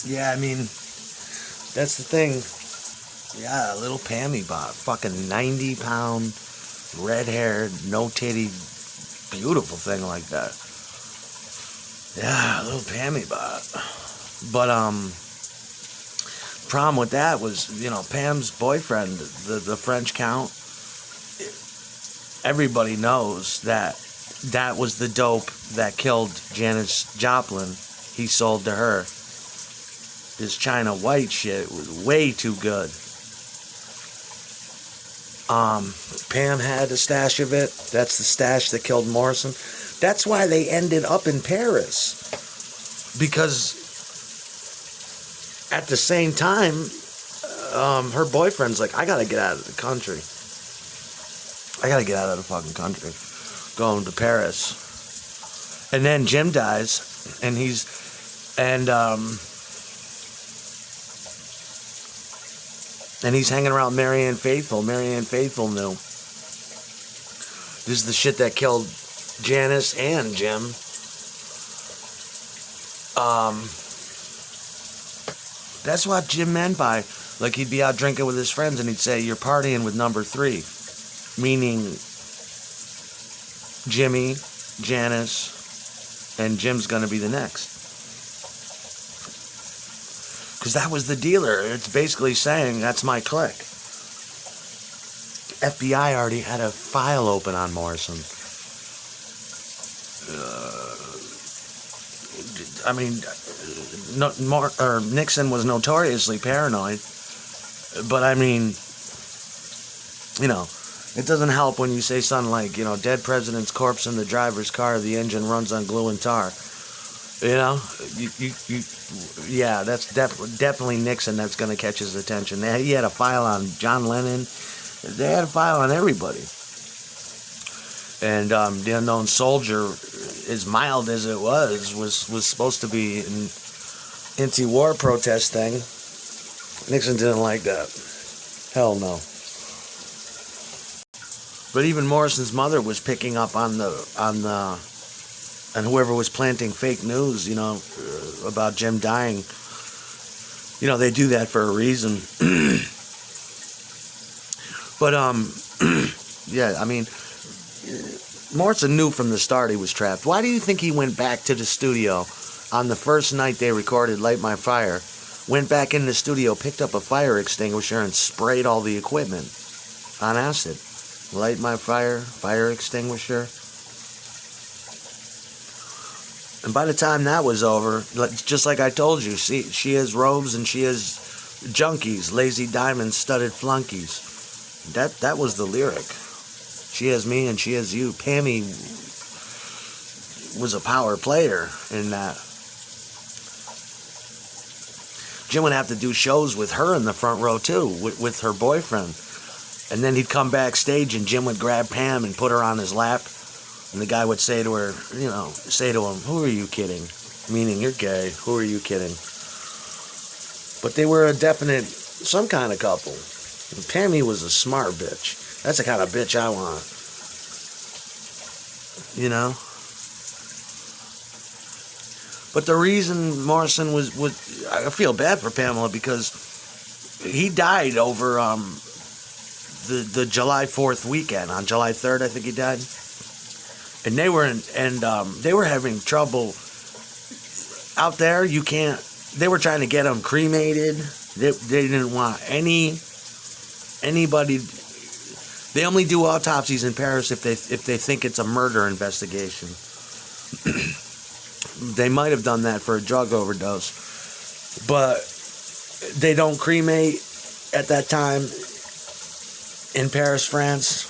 Yeah, I mean, that's the thing. Yeah, a little Pammybot. Fucking 90-pound, red-haired, no-titty, beautiful thing like that. Yeah, a little Pammybot. But, problem with that was, Pam's boyfriend, the French Count, everybody knows that was the dope that killed Janis Joplin. He sold to her. This China White shit was way too good. Pam had a stash of it. That's the stash that killed Morrison. That's why they ended up in Paris. Because at the same time, her boyfriend's like, I gotta get out of the country. I gotta get out of the fucking country. Going to Paris. And then Jim dies, and he's hanging around Marianne Faithfull. Marianne Faithfull knew. This is the shit that killed Janis and Jim. That's what Jim meant by, like, he'd be out drinking with his friends and he'd say, you're partying with number 3. Meaning Jimmy, Janis, and Jim's gonna be the next. Because that was the dealer. It's basically saying, that's my clique. FBI already had a file open on Morrison. Nixon was notoriously paranoid. But I mean, it doesn't help when you say something like, dead president's corpse in the driver's car, the engine runs on glue and tar. Yeah, that's definitely Nixon that's going to catch his attention. He had a file on John Lennon. They had a file on everybody. And the unknown soldier, as mild as it was supposed to be an anti-war protest thing. Nixon didn't like that. Hell no. But even Morrison's mother was picking up on whoever was planting fake news, about Jim dying. They do that for a reason. But, yeah, I mean, Morrison knew from the start he was trapped. Why do you think he went back to the studio on the first night they recorded Light My Fire? Went back in the studio, picked up a fire extinguisher, and sprayed all the equipment on acid. Light My Fire, fire extinguisher. And by the time that was over, just like I told you, she has robes and she has junkies, lazy diamonds, studded flunkies. That was the lyric. She has me and she has you. Pammy was a power player in that. Jim would have to do shows with her in the front row too, with her boyfriend. And then he'd come backstage and Jim would grab Pam and put her on his lap. And the guy would say to her, say to him, who are you kidding? Meaning, you're gay. Who are you kidding? But they were a definite, some kind of couple. And Pammy was a smart bitch. That's the kind of bitch I want. But the reason Morrison was I feel bad for Pamela because he died over the July 4th weekend. On July 3rd, I think he died. And they were having trouble out there. They were trying to get him cremated. They didn't want anybody. They only do autopsies in Paris if they think it's a murder investigation. They might have done that for a drug overdose, but they don't cremate at that time in Paris, France,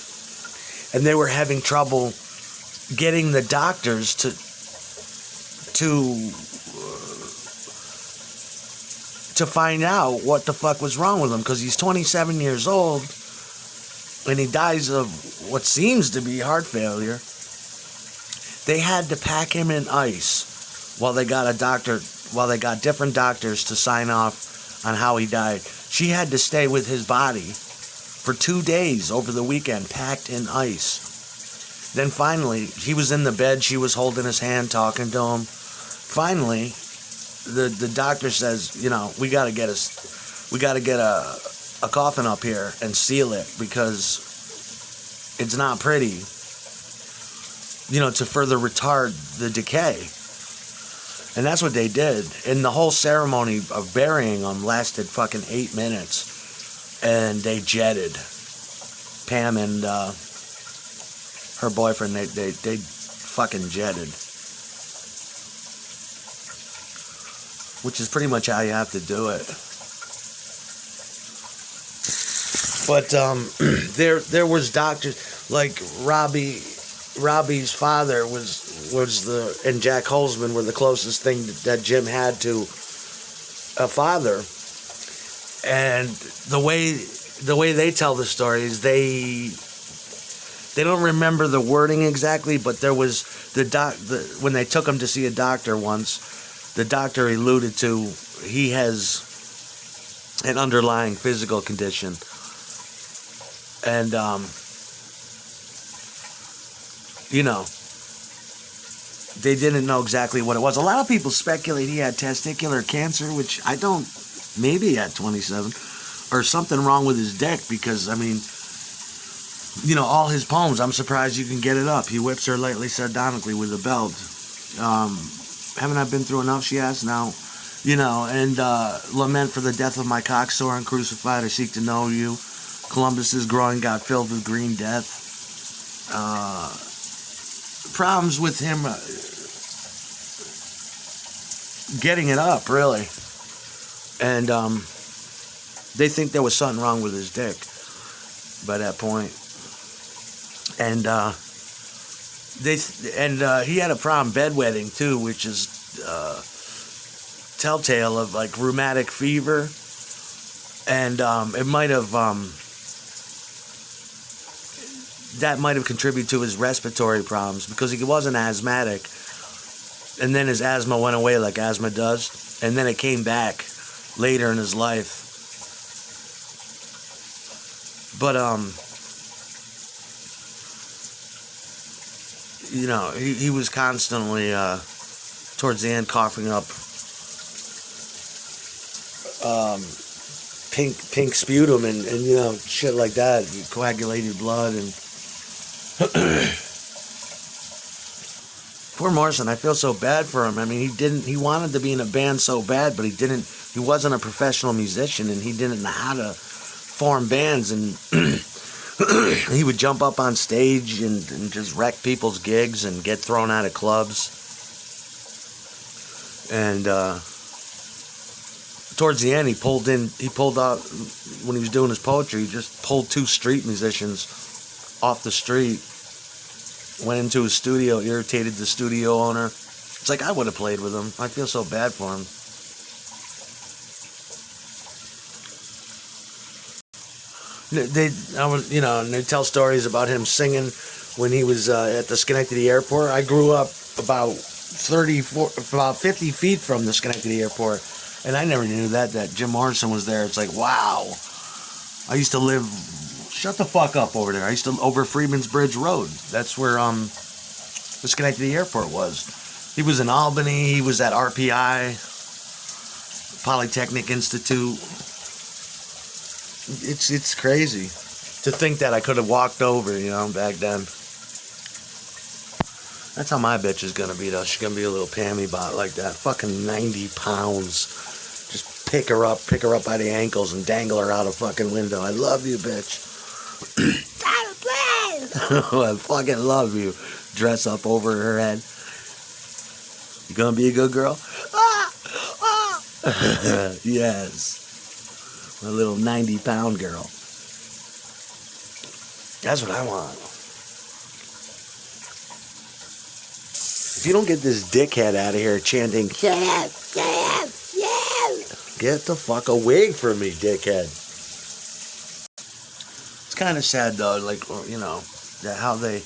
and they were having trouble getting the doctors to find out what the fuck was wrong with him, because he's 27 years old and he dies of what seems to be heart failure. They had to pack him in ice while they got different doctors to sign off on how he died. She had to stay with his body for 2 days over the weekend, packed in ice. Then finally, he was in the bed, she was holding his hand, talking to him. Finally, the doctor says, we got to get a coffin up here and seal it because it's not pretty, to further retard the decay. And that's what they did. And the whole ceremony of burying him lasted fucking 8 minutes. And they jetted. Pam and her boyfriend, they fucking jetted. Which is pretty much how you have to do it. But there was doctors like Robbie's father and Jack Holzman were the closest thing that Jim had to a father. And the way they tell the stories, they don't remember the wording exactly, but there was when they took him to see a doctor once, the doctor alluded to he has an underlying physical condition. And they didn't know exactly what it was. A lot of people speculate he had testicular cancer, which I don't. Maybe at 27, or something wrong with his dick, because all his poems, I'm surprised you can get it up. He whips her lightly sardonically with a belt. Haven't I been through enough, she asks. Now, and lament for the death of my cock sore and crucified, I seek to know you. Columbus's groin got filled with green death. Problems with him getting it up, really. And they think there was something wrong with his dick by that point. And he had a problem bedwetting too, which is telltale of like rheumatic fever. And it might have that might have contributed to his respiratory problems, because he wasn't asthmatic, and then his asthma went away like asthma does, and then it came back later in his life. But he was constantly towards the end coughing up pink sputum and shit like that, coagulated blood. And poor Morrison, I feel so bad for him. I mean, he wanted to be in a band so bad, but he wasn't a professional musician, and he didn't know how to form bands, and he would jump up on stage and just wreck people's gigs and get thrown out of clubs. And towards the end, he pulled out, when he was doing his poetry, he just pulled 2 street musicians off the street, went into his studio, irritated the studio owner. It's like, I would have played with him. I feel so bad for him. And they tell stories about him singing when he was at the Schenectady airport. I grew up about 50 feet from the Schenectady airport, and I never knew that Jim Morrison was there. It's like, wow. I used to live, shut the fuck up over there. I used to, over Freeman's Bridge Road. That's where the Schenectady airport was. He was in Albany. He was at RPI, Polytechnic Institute. It's crazy to think that I could have walked over, back then. That's how my bitch is gonna be, though. She's gonna be a little Pammybot like that. Fucking 90 pounds. Just pick her up by the ankles and dangle her out a fucking window. I love you, bitch. Time to play. I fucking love you. Dress up over her head. You gonna be a good girl? Yes. A little 90-pound girl. That's what I want. If you don't get this dickhead out of here chanting, yes, yes, yes, get the fuck away from me, dickhead. It's kind of sad, though, like, that how the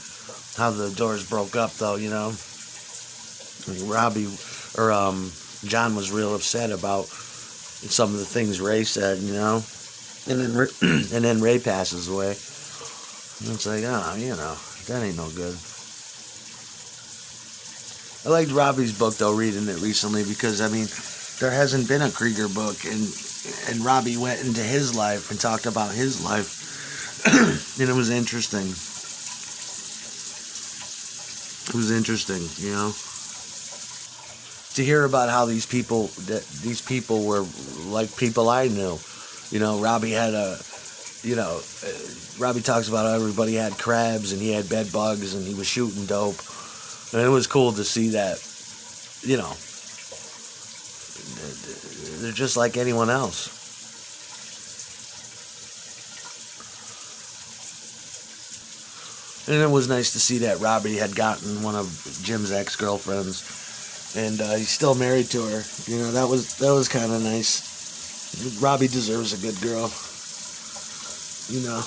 Doors broke up, though, Like Robbie, or John was real upset about some of the things Ray said, and then Ray passes away. And it's like, that ain't no good. I liked Robbie's book, though, reading it recently, because, there hasn't been a Krieger book, and Robbie went into his life and talked about his life, and it was interesting. It was interesting, you know, to hear about how these people were like people I knew. You know, Robbie had Robbie talks about how everybody had crabs and he had bed bugs and he was shooting dope, and it was cool to see that. You know, they're just like anyone else. And it was nice to see that Robbie had gotten one of Jim's ex-girlfriends, and he's still married to her. You know, that was kind of nice. Robbie deserves a good girl. You know.